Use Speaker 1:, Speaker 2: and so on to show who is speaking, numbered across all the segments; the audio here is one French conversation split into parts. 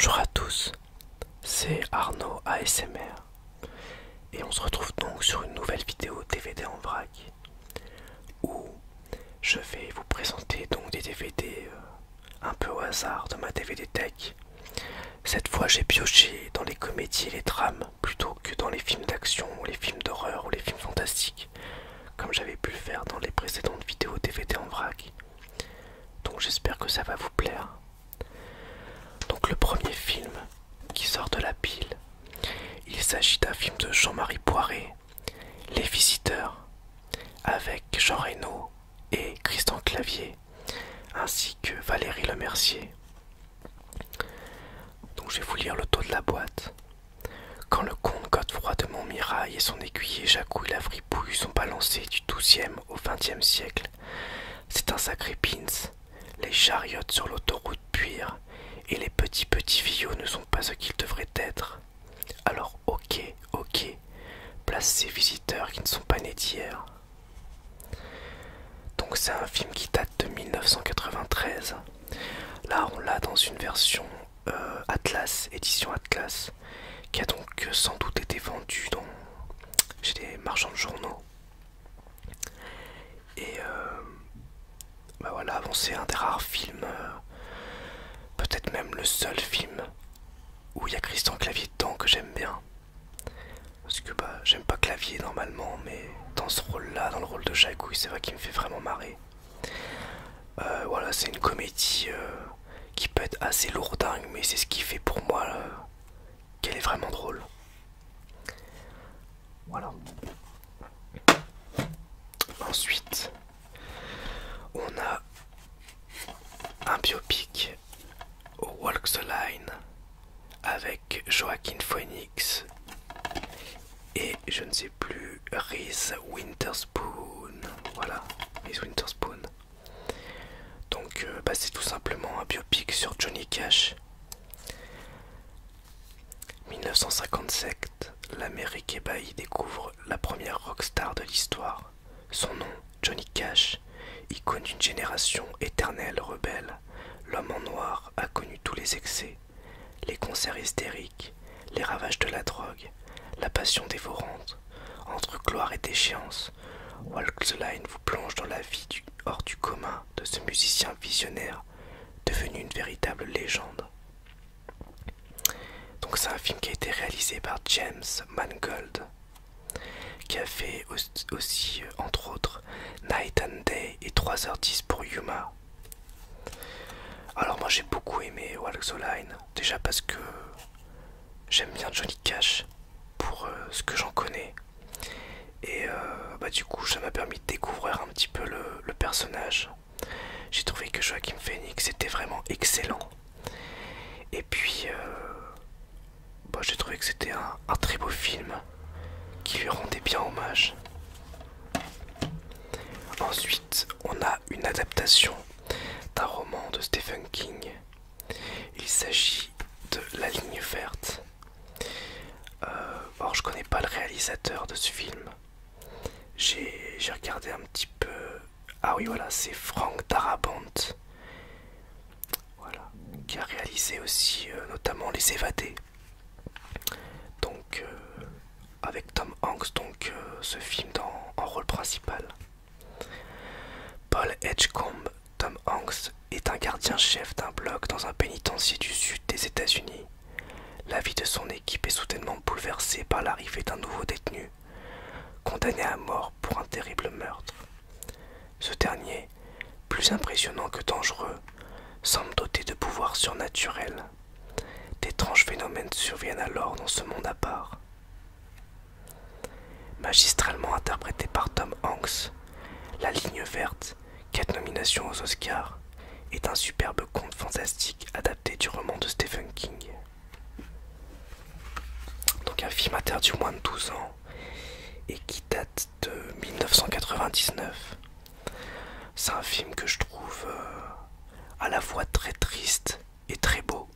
Speaker 1: Bonjour à tous, c'est Arnaud ASMR et on se retrouve donc sur une nouvelle vidéo DVD en vrac où je vais vous présenter donc des DVD un peu au hasard de ma DVD Tech. Cette fois j'ai pioché dans les comédies et les drames plutôt que dans les films d'action ou les films d'horreur ou les films fantastiques comme j'avais pu le faire dans les précédentes vidéos DVD en vrac. Donc j'espère que ça va vous plaire. Donc le premier film qui sort de la pile, il s'agit d'un film de Jean-Marie Poiré, Les Visiteurs, avec Jean Reno et Christian Clavier, ainsi que Valérie Lemercier. Donc je vais vous lire le dos de la boîte. Quand le comte Godefroy de Montmirail et son écuyer Jacouille la Fripouille sont balancés du XIIe au XXe siècle, c'est un sacré pins. Les chariotes sur l'autoroute puirent, et les petits vieux ne sont pas ce qu'ils devraient être. Alors ok, place ces visiteurs qui ne sont pas nés d'hier. Donc c'est un film qui date de 1993. Là on l'a dans une version Atlas, édition Atlas, qui a donc sans doute été vendue chez des marchands de journaux. Et bah voilà, bon, c'est un des rares films, peut-être même le seul film où il y a Christian Clavier dedans que j'aime bien. Parce que bah j'aime pas Clavier normalement, mais dans ce rôle-là, dans le rôle de Jacouille, c'est vrai qu'il me fait vraiment marrer. Voilà, c'est une comédie qui peut être assez lourdingue, mais c'est ce qui fait pour moi qu'elle est vraiment drôle. Voilà. Ensuite, on a un biopic, Walk the Line, avec Joaquin Phoenix et je ne sais plus, Reese Witherspoon. Voilà, Reese Witherspoon. Donc bah, c'est tout simplement un biopic sur Johnny Cash. 1957, l'Amérique ébahie découvre la première rockstar de l'histoire. Son nom, Johnny Cash, icône d'une génération éternelle rebelle. L'homme en noir a connu tous les excès, les concerts hystériques, les ravages de la drogue, la passion dévorante. Entre gloire et déchéance, Walk the Line vous plonge dans la vie hors du commun de ce musicien visionnaire devenu une véritable légende. Donc c'est un film qui a été réalisé par James Mangold, qui a fait aussi entre autres Night and Day et 3h10 pour Yuma. Alors moi j'ai beaucoup aimé Walk the Line, déjà parce que j'aime bien Johnny Cash pour ce que j'en connais. Et bah du coup ça m'a permis de découvrir un petit peu le personnage. J'ai trouvé que Joaquin Phoenix était vraiment excellent. Et puis bah, j'ai trouvé que c'était un très beau film qui lui rendait bien hommage. Ensuite on a une adaptation d'un roman de Stephen King. Il s'agit de La Ligne Verte. Alors je connais pas le réalisateur de ce film. J'ai regardé un petit peu. Ah oui voilà, c'est Frank Darabont. Voilà, qui a réalisé aussi notamment Les Évadés. Donc avec Tom Hanks, donc ce film en rôle principal. Paul Edgecombe, Tom Hanks est un gardien-chef d'un bloc dans un pénitencier du sud des États-Unis. La vie de son équipe est soudainement bouleversée par l'arrivée d'un nouveau détenu, condamné à mort pour un terrible meurtre. Ce dernier, plus impressionnant que dangereux, semble doté de pouvoirs surnaturels. D'étranges phénomènes surviennent alors dans ce monde à part. Magistralement interprété par Tom Hanks, La Ligne Verte, 4 nominations aux Oscars, est un superbe conte fantastique adapté du roman de Stephen King. Donc un film interdit aux moins de 12 ans et qui date de 1999. C'est un film que je trouve à la fois très triste et très beau.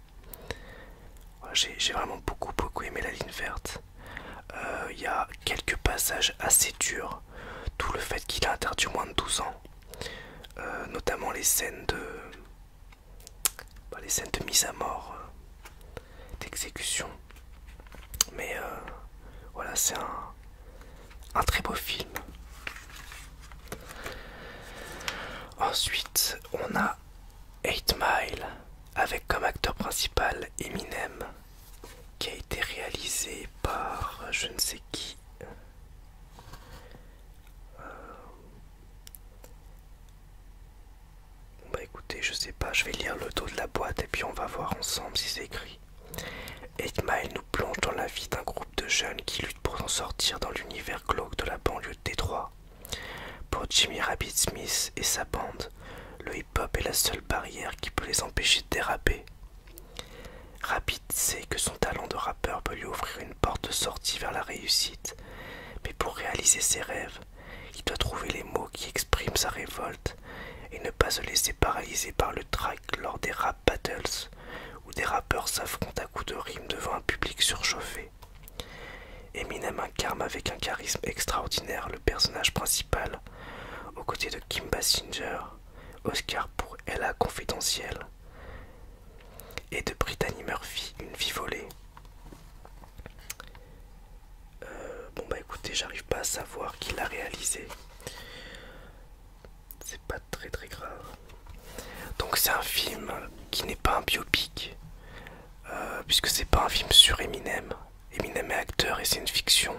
Speaker 1: J'ai vraiment beaucoup aimé La Ligne Verte. Il y a quelques passages assez durs, tout le fait qu'il est interdit aux moins de 12 ans, notamment les scènes de mise à mort l'exécution. Mais voilà, c'est un très beau film. Ensuite, on a 8 Mile avec comme acteur principal Eminem, qui a été réalisé par je ne sais qui. Bah écoutez, je sais pas, je vais lire le dos de la boîte et puis on va voir ensemble si c'est écrit. 8 Mile nous plonge dans la vie d'un groupe de jeunes qui luttent pour s'en sortir dans l'univers glauque de la banlieue de Détroit. Pour Jimmy Rabbit Smith et sa bande, le hip-hop est la seule barrière qui peut les empêcher de déraper. Rabbit sait que son talent de rappeur peut lui ouvrir une porte de sortie vers la réussite, mais pour réaliser ses rêves, il doit trouver les mots qui expriment sa révolte et ne pas se laisser paralyser par le trac lors des rap battles où des rappeurs s'affrontent à coups de rimes devant un public surchauffé. Eminem incarne avec un charisme extraordinaire le personnage principal, aux côtés de Kim Basinger, Oscar pour Ella Confidentielle, et de Brittany Murphy, Une vie volée. Bon bah écoutez, j'arrive pas à savoir qui l'a réalisé. C'est pas très grave. Donc c'est un film qui n'est pas un biopic, puisque c'est pas un film sur Eminem. Eminem est acteur et c'est une fiction,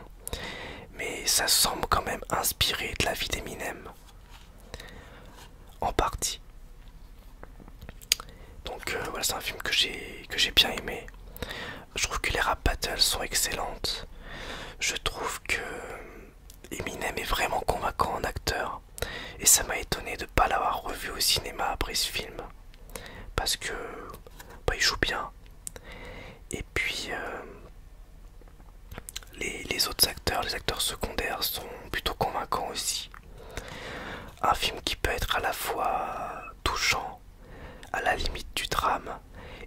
Speaker 1: mais ça semble quand même inspiré de la vie d'Eminem, en partie. Donc voilà, c'est un film que j'ai bien aimé. Je trouve que les rap battles sont excellentes. Je trouve que Eminem est vraiment convaincant en acteur. Et ça m'a étonné de ne pas l'avoir revu au cinéma après ce film. Parce que bah, il joue bien. Et puis les autres acteurs, les acteurs secondaires sont plutôt convaincants aussi. Un film qui peut être à la fois touchant, à la limite du drame,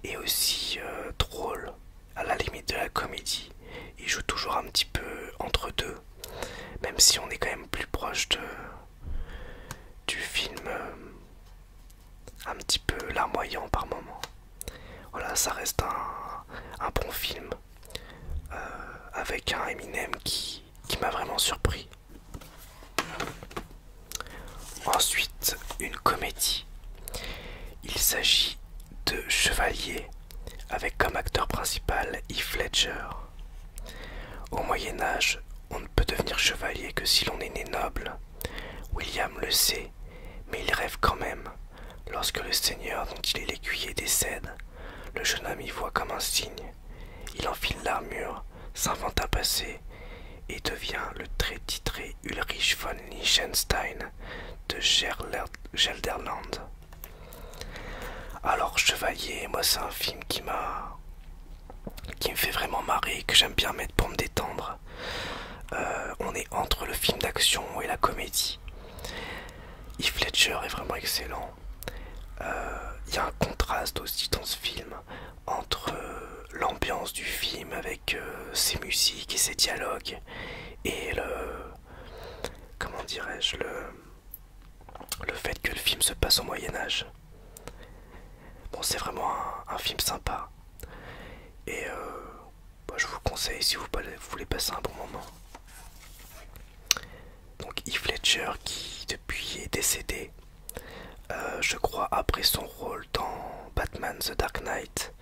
Speaker 1: et aussi drôle, à la limite de la comédie. Il joue toujours un petit peu entre deux, même si on est quand même plus proche du film un petit peu larmoyant par moment. Voilà, ça reste un bon film avec un Eminem qui m'a vraiment surpris. Ensuite, une comédie. Il s'agit de Chevalier avec comme acteur principal Heath Ledger. Au Moyen-Âge, on ne peut devenir chevalier que si l'on est né noble. William le sait, mais il rêve quand même. Lorsque le seigneur dont il est l'écuyer décède, le jeune homme y voit comme un signe. Il enfile l'armure, s'invente un passé et devient le très titré Ulrich von Liechtenstein de Gelderland. Alors Chevalier, moi c'est un film qui me fait vraiment marrer, que j'aime bien mettre pour me détendre. On est entre le film d'action et la comédie. Heath Ledger est vraiment excellent. Il y a un contraste aussi dans ce film entre l'ambiance du film avec ses musiques et ses dialogues et comment dirais-je, le fait que le film se passe au Moyen-Âge. Bon, c'est vraiment un film sympa. Et bah, je vous conseille si vous voulez passer un bon moment. Donc Heath Ledger qui depuis est décédé, je crois après son rôle dans Batman The Dark Knight,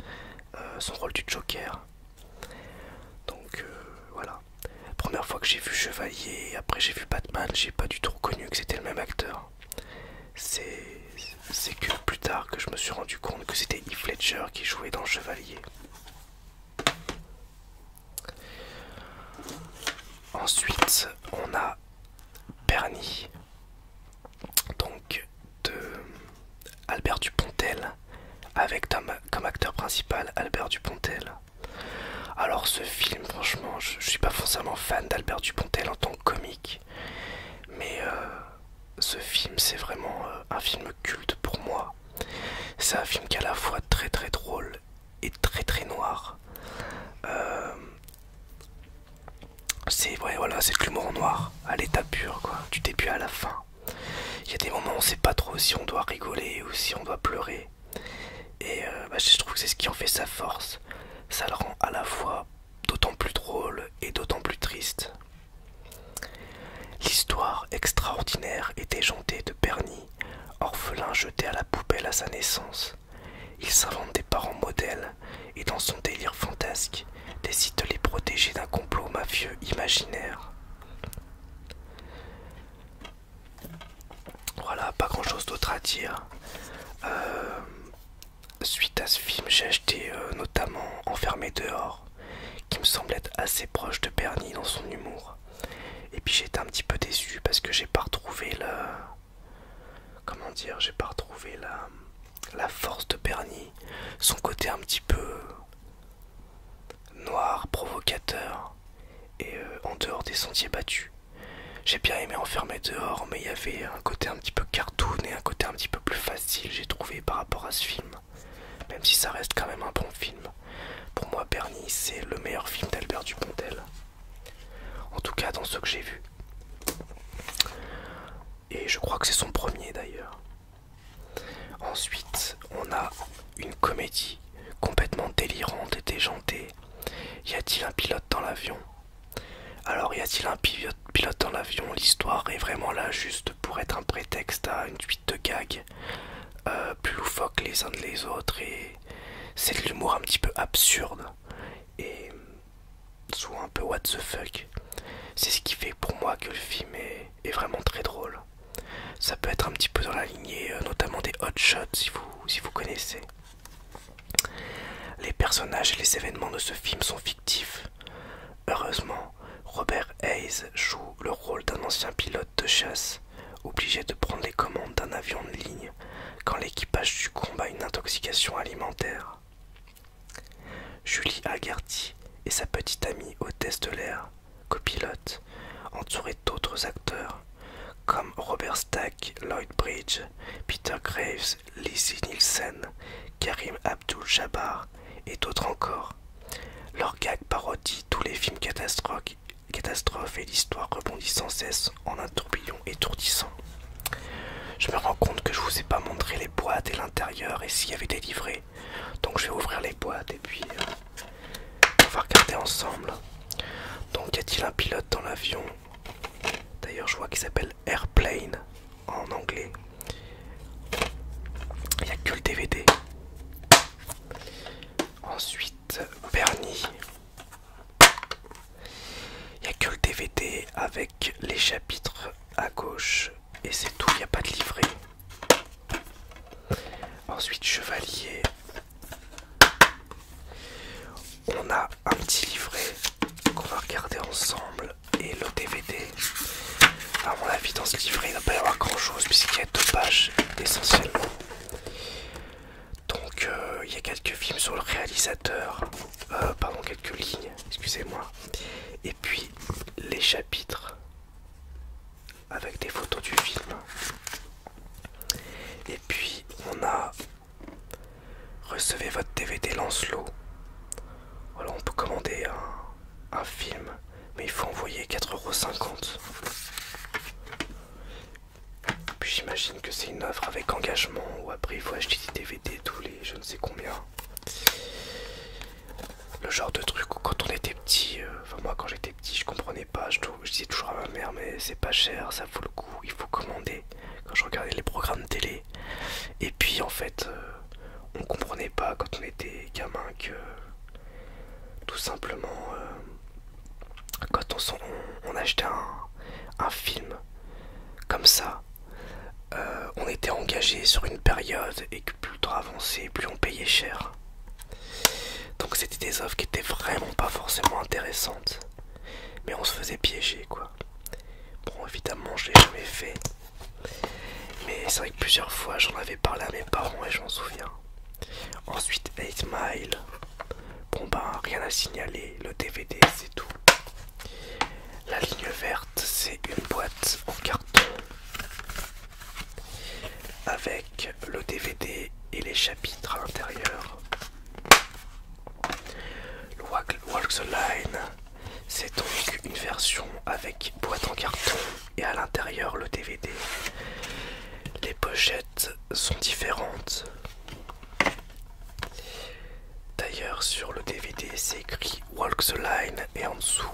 Speaker 1: son rôle du Joker. Donc voilà. Première fois que j'ai vu Chevalier, après j'ai vu Batman, j'ai pas du tout reconnu que c'était le même acteur. C'est que plus tard que je me suis rendu compte que c'était Heath Ledger qui jouait dans Chevalier. Ensuite, on a Bernie, donc de Albert Dupontel, avec comme acteur principal Albert Dupontel. Alors ce film, franchement, je suis pas forcément fan d'Albert Dupontel en tant que comique, mais ce film c'est vraiment un film culte pour moi. C'est un film qui est à la fois très drôle et très noir. C'est de l'humour noir à l'état pur, quoi, du début à la fin. Il y a des moments où on sait pas trop si on doit rigoler ou si on doit pleurer. Et je trouve que c'est ce qui en fait sa force. ça le rend à la fois d'autant plus drôle et d'autant plus triste. L'histoire extraordinaire et déjantée de Bernie, orphelin jeté à la poubelle à sa naissance. Il s'invente des parents modèles et dans son délire fantasque, décide de les protéger d'un complot mafieux imaginaire. Voilà, pas grand chose d'autre à dire. Suite à ce film, j'ai acheté notamment Enfermé dehors, qui me semble être assez proche de Bernie dans son humour. Et puis j'étais un petit peu déçu parce que j'ai pas retrouvé j'ai pas retrouvé la force de Bernie, son côté un petit peu noir, provocateur, et en dehors des sentiers battus. J'ai bien aimé Enfermé dehors, mais il y avait un côté un petit peu cartoon et un côté un petit peu plus facile, j'ai trouvé, par rapport à ce film. Même si ça reste quand même un bon film. Pour moi, Bernie, c'est le meilleur film d'Albert Dupontel. En tout cas, dans ceux que j'ai vus. Et je crois que c'est son premier d'ailleurs. Ensuite, on a une comédie complètement délirante et déjantée. Y a-t-il un pilote dans l'avion? Alors, y a-t-il un pilote dans l'avion? L'histoire est vraiment là juste pour être un prétexte à une suite de gags plus loufoques les uns que les autres, et c'est de l'humour un petit peu absurde et soit un peu what the fuck. C'est ce qui fait pour moi que le film est vraiment très drôle. Ça peut être un petit peu dans la lignée notamment des Hot Shots si vous connaissez. Les personnages et les événements de ce film sont fictifs. Heureusement, Robert Hayes joue le rôle d'un ancien pilote de chasse, obligé de prendre les commandes d'un avion de ligne quand l'équipage succombe à une intoxication alimentaire. Julie Agarty et sa petite amie hôtesse de l'air, copilote, entourée d'autres acteurs comme Robert Stack, Lloyd Bridge, Peter Graves, Lizzie Nielsen, Karim Abdul-Jabbar et d'autres encore. Leur gag parodie tous les films catastrophes et l'histoire rebondit sans cesse en un tourbillon étourdissant. Je me rends compte que je vous ai pas montré les boîtes et l'intérieur et s'il y avait des livrets. Donc je vais ouvrir les boîtes et puis on va regarder ensemble. Donc y a-t-il un pilote dans l'avion? D'ailleurs je vois qu'il s'appelle Airplane en anglais. Il n'y a que le DVD. Ensuite Bernie. Il n'y a que le DVD avec les chapitres à gauche et c'est tout, il n'y a pas de livret. Ensuite Chevalier. On a un petit livret qu'on va regarder ensemble et le DVD. À mon avis dans ce livret il ne va pas y avoir grand chose puisqu'il y a 2 pages essentiellement. Donc il y a quelques films sur le réalisateur, pardon, quelques lignes, excusez-moi. Et puis les chapitres avec des photos du film. Et puis on a recevez votre DVD Lancelot. Voilà, on peut commander un film, mais il faut envoyer 4,50 €. Puis j'imagine que c'est une offre avec engagement, ou après il faut acheter des DVD tous les je ne sais combien. Le genre de truc où quand on était petit, enfin moi quand j'étais petit je comprenais pas, je disais toujours à ma mère mais c'est pas cher, ça vaut le coup, il faut commander, quand je regardais les programmes télé. Et puis en fait on comprenait pas quand on était gamin que tout simplement quand on achetait un film comme ça, on était engagé sur une période et que plus le temps avançait, plus on payait cher. Donc c'était des offres qui étaient vraiment pas forcément intéressantes. Mais on se faisait piéger quoi. Bon évidemment je l'ai jamais fait. Mais c'est vrai que plusieurs fois j'en avais parlé à mes parents et je m'en souviens. Ensuite 8 Mile. Bon ben rien à signaler, le DVD c'est tout. La ligne verte c'est une boîte en carton avec le DVD et les chapitres à l'intérieur. Le Walk the Line, c'est donc une version avec boîte en carton et à l'intérieur le DVD. Les pochettes sont différentes. D'ailleurs sur le DVD c'est écrit Walk the Line et en dessous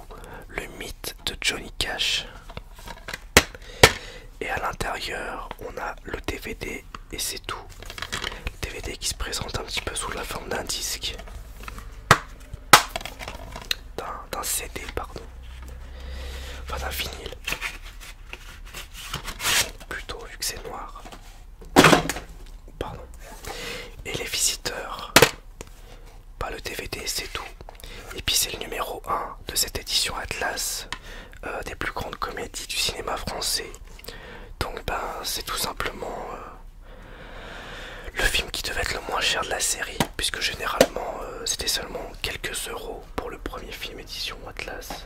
Speaker 1: le mythe de Johnny Cash. Et à l'intérieur on a le DVD et c'est tout. Le DVD qui se présente un petit peu sous la forme d'un disque. D'un CD pardon. Enfin d'un vinyle. Plutôt vu que c'est noir. Pardon. Et les visiteurs. Pas le DVD c'est tout. Et puis c'est le numéro 1 de cette édition Atlas des plus grandes comédies du cinéma français. Donc ben c'est tout simplement le film qui devait être le moins cher de la série, puisque généralement c'était seulement quelques euros pour le premier film édition Atlas.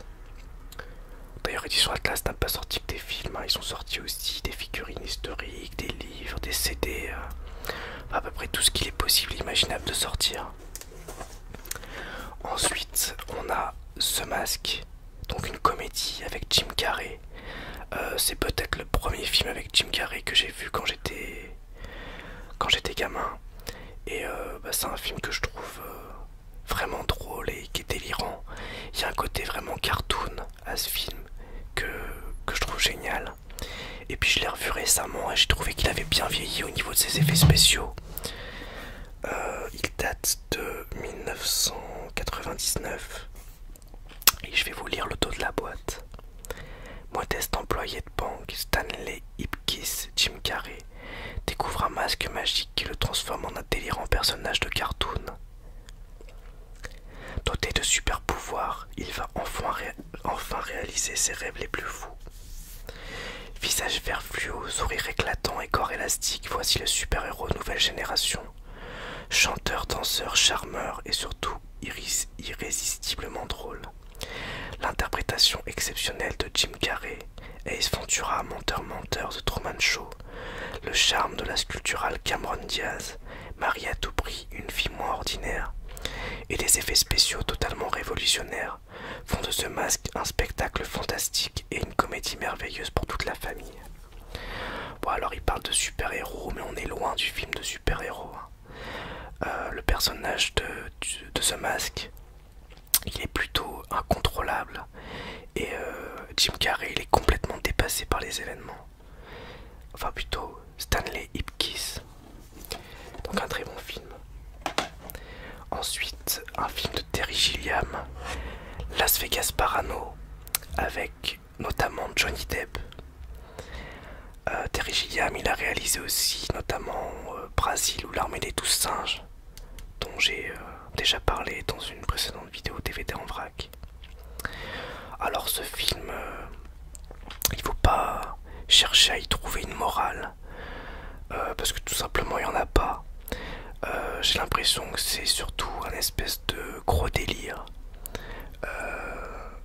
Speaker 1: D'ailleurs édition Atlas n'a pas sorti que des films, hein. Ils ont sorti aussi des figurines historiques, des livres, des CD, à peu près tout ce qu'il est possible et imaginable de sortir. Ensuite on a The Mask, donc une comédie avec Jim Carrey. C'est peut-être le premier film avec Jim Carrey que j'ai vu quand j'étais gamin. Et c'est un film que je trouve vraiment drôle et qui est délirant. Il y a un côté vraiment cartoon à ce film que je trouve génial. Et puis je l'ai revu récemment et j'ai trouvé qu'il avait bien vieilli au niveau de ses effets spéciaux. Il date de 1999 et je vais vous lire le dos de la boîte. Modeste employé de banque, Stanley Ipkiss, Jim Carrey, découvre un masque magique qui le transforme en un délirant personnage de cartoon. Doté de super pouvoirs, il va enfin réaliser ses rêves les plus fous. Visage vert fluo, sourire éclatant et corps élastique, voici le super-héros nouvelle génération. Chanteur, danseur, charmeur et surtout irrésistiblement drôle. L'interprétation exceptionnelle de Jim Carrey, Ace Ventura, menteur The Truman Show, le charme de la sculpturale Cameron Diaz, marie à tout prix une fille moins ordinaire, et des effets spéciaux totalement révolutionnaires font de ce masque un spectacle fantastique et une comédie merveilleuse pour toute la famille. Bon alors il parle de super-héros, mais on est loin du film de super-héros. Le personnage de The Mask, il est plutôt incontrôlable et Jim Carrey il est complètement dépassé par les événements. Enfin plutôt Stanley Ipkiss. Donc un très bon film. Ensuite un film de Terry Gilliam, Las Vegas Parano, avec notamment Johnny Depp. Terry Gilliam il a réalisé aussi notamment Brasil ou l'armée des 12 singes, dont j'ai déjà parlé dans une précédente vidéo DVD en vrac. Alors ce film, il faut pas chercher à y trouver une morale, parce que tout simplement il n'y en a pas. J'ai l'impression que c'est surtout un espèce de gros délire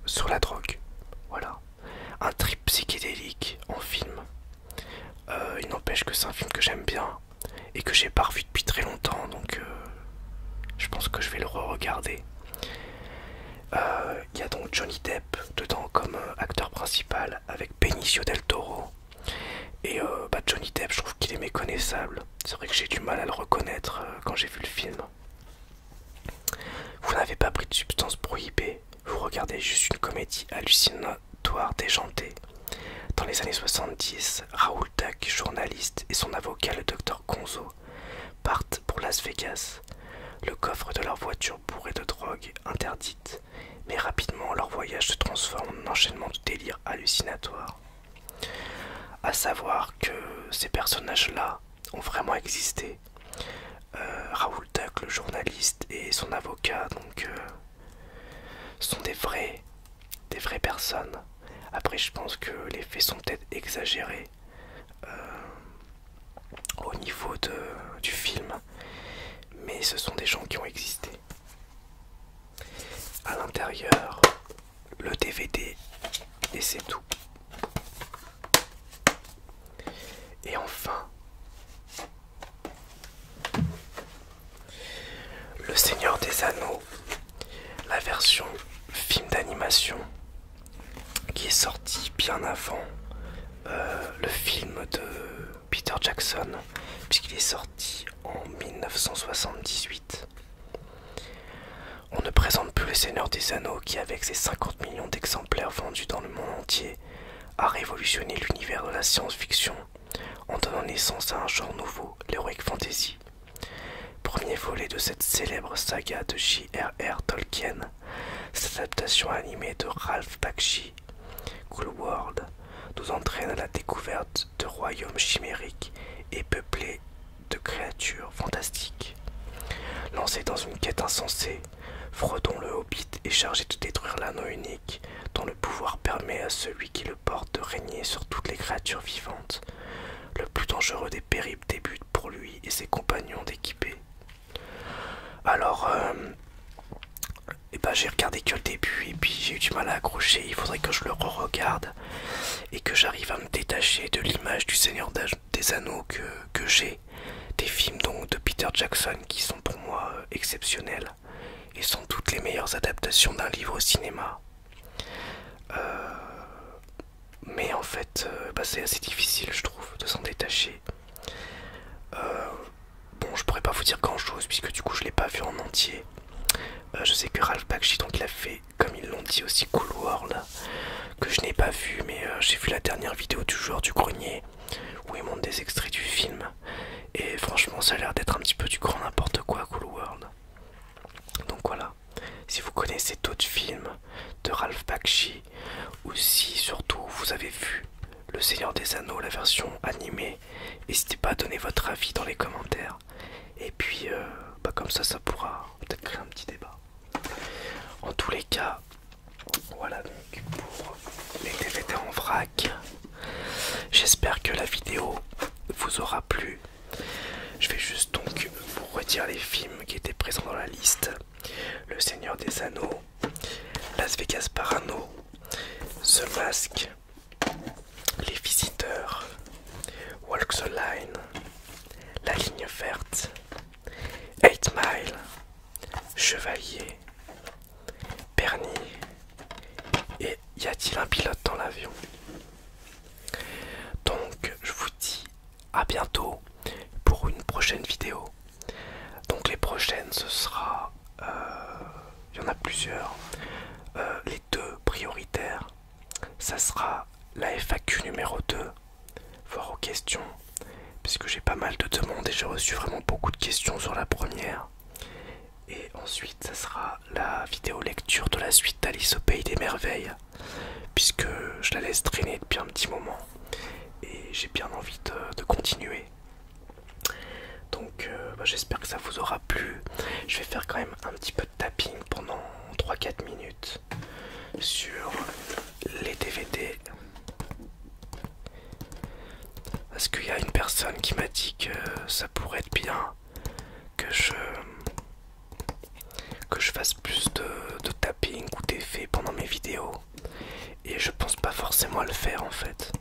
Speaker 1: sur la drogue. Voilà, un trip psychédélique en film. Il n'empêche que c'est un film que j'aime bien et que j'ai pas revu depuis très longtemps, donc je pense que je vais le re-regarder. Il y a donc Johnny Depp dedans comme acteur principal avec Benicio del Toro. Et Johnny Depp, je trouve qu'il est méconnaissable. C'est vrai que j'ai du mal à le reconnaître quand j'ai vu le film. Vous n'avez pas pris de substance prohibée, vous regardez juste une comédie hallucinatoire déjantée. Dans les années 70, Raoul Dac, journaliste, et son avocat, le docteur Gonzo, partent pour Las Vegas. Le coffre de leur voiture bourré de drogue interdite, mais rapidement leur voyage se transforme en un enchaînement de délires hallucinatoires. À savoir que ces personnages-là ont vraiment existé. Raoul Dac, le journaliste, et son avocat, donc, sont des vraies personnes. Après, je pense que les faits sont peut-être exagérés au niveau du film, mais ce sont des gens qui ont existé. À l'intérieur, le DVD, et c'est tout. Et enfin, Le Seigneur des Anneaux, la version film d'animation qui est sortie bien avant le film de Peter Jackson, puisqu'il est sorti en 1978. Seigneur des Anneaux qui, avec ses 50 millions d'exemplaires vendus dans le monde entier, a révolutionné l'univers de la science-fiction en donnant naissance à un genre nouveau, l'heroic fantasy. Premier volet de cette célèbre saga de J.R.R. Tolkien, cette adaptation animée de Ralph Bakshi, Cool World, nous entraîne à la découverte de royaumes chimériques et peuplés de créatures fantastiques. Lancé dans une quête insensée, Frodon le Hobbit est chargé de détruire l'anneau unique dont le pouvoir permet à celui qui le porte de régner sur toutes les créatures vivantes. Le plus dangereux des périples débute pour lui et ses compagnons d'équipée. Alors, j'ai regardé que le début et puis j'ai eu du mal à accrocher. Il faudrait que je le re-regarde et que j'arrive à me détacher de l'image du Seigneur des Anneaux que j'ai. Des films donc de Peter Jackson qui sont pour moi exceptionnels et sont toutes les meilleures adaptations d'un livre au cinéma. Mais en fait, c'est assez difficile, je trouve, de s'en détacher. Bon, je pourrais pas vous dire grand chose puisque du coup je l'ai pas vu en entier. Je sais que Ralph Bakshi donc l'a fait, comme ils l'ont dit aussi, Cool World, que je n'ai pas vu, mais j'ai vu la dernière vidéo du joueur du grenier où il montre des extraits du film. Et franchement, ça a l'air d'être un petit peu du grand n'importe quoi, Cool World. Donc voilà, si vous connaissez d'autres films de Ralph Bakshi, ou si surtout vous avez vu Le Seigneur des Anneaux, la version animée, n'hésitez pas à donner votre avis dans les commentaires. Et puis, comme ça pourra peut-être créer un petit débat. En tous les cas, voilà donc pour les DVD en vrac. J'espère que la vidéo vous aura plu. Je vais juste donc vous redire les films qui étaient présents dans la liste. Le Seigneur des Anneaux, Las Vegas Parano, The Mask, Les Visiteurs, Walk the Line, La Ligne Verte, 8 Mile, Chevalier, Bernie et Y a-t-il un pilote dans l'avion? Donc je vous dis à bientôt pour une prochaine vidéo. Donc les prochaines ce sera, il y en a plusieurs, les deux prioritaires, ça sera la FAQ numéro 2, voire aux questions, puisque j'ai pas mal de demandes et j'ai reçu vraiment beaucoup de questions sur la première. Et ensuite ça sera la vidéo lecture de la suite d'Alice au Pays des Merveilles, puisque je la laisse traîner depuis un petit moment et j'ai bien envie de continuer. Donc j'espère que ça vous aura plu. Je vais faire quand même un petit peu de tapping pendant 3-4 minutes sur les DVD, parce qu'il y a une personne qui m'a dit que ça pourrait être bien que je fasse plus de tapping ou d'effets pendant mes vidéos, et je pense pas forcément à le faire en fait.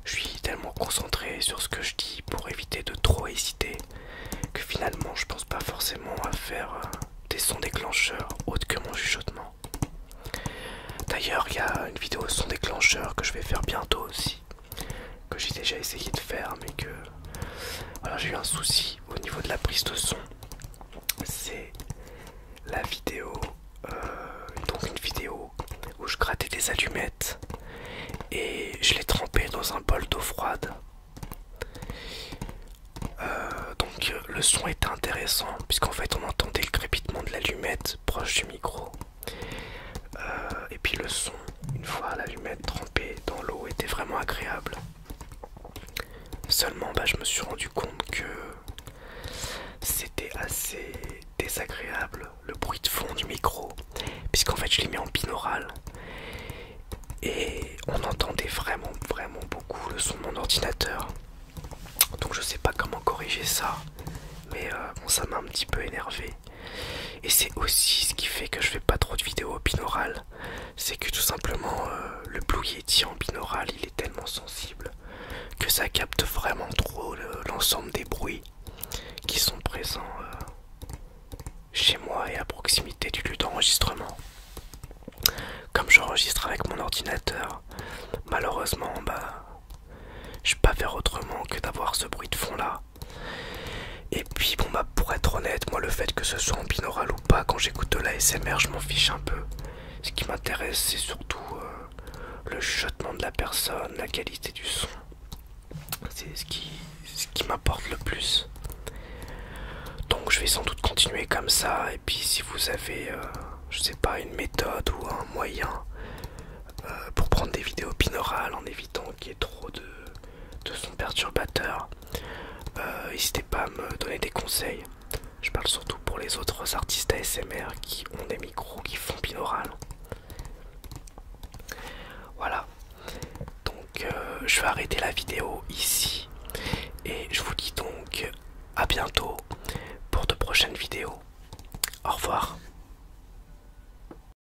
Speaker 1: Je suis tellement concentré sur ce que je dis pour éviter de trop hésiter que finalement je pense pas forcément à faire des sons déclencheurs autres que mon chuchotement. D'ailleurs, il y a une vidéo son déclencheur que je vais faire bientôt aussi, que j'ai déjà essayé de faire mais que voilà, j'ai eu un souci au niveau de la prise de son. C'est la vidéo, donc une vidéo où je grattais des allumettes et je les trempais dans un bol d'eau froide. Donc le son était intéressant puisqu'en fait on entendait le crépitement de l'allumette proche du micro. Et puis le son, une fois l'allumette trempée dans l'eau, était vraiment agréable. Seulement je me suis rendu compte que c'était assez désagréable le bruit de fond du micro, puisqu'en fait je l'ai mis en binaural et on entendait vraiment beaucoup le son de mon ordinateur. Donc je sais pas comment corriger ça, mais ça m'a un petit peu énervé. Et c'est aussi ce qui fait que je fais pas trop de vidéos binaural, c'est que tout simplement le Blue Yeti en binaural il est tellement sensible que ça capte vraiment trop l'ensemble des bruits qui sont présents chez moi et à proximité du lieu d'enregistrement. Comme j'enregistre avec mon ordinateur, malheureusement je peux pas faire autrement que d'avoir ce bruit de fond là. Et puis pour pour être honnête, moi le fait que ce soit en binaural ou pas, quand j'écoute de l'ASMR, je m'en fiche un peu. Ce qui m'intéresse, c'est surtout le chuchotement de la personne, la qualité du son. C'est ce qui m'importe le plus. Donc je vais sans doute continuer comme ça. Et puis si vous avez, je sais pas, une méthode ou un moyen pour prendre des vidéos binaurales en évitant qu'il y ait trop de sons perturbateurs, n'hésitez pas à me donner des conseils. Je parle surtout pour les autres artistes ASMR qui ont des micros qui font binaural. Voilà. Donc je vais arrêter la vidéo ici. Et je vous dis donc à bientôt pour de prochaines vidéos. Au revoir.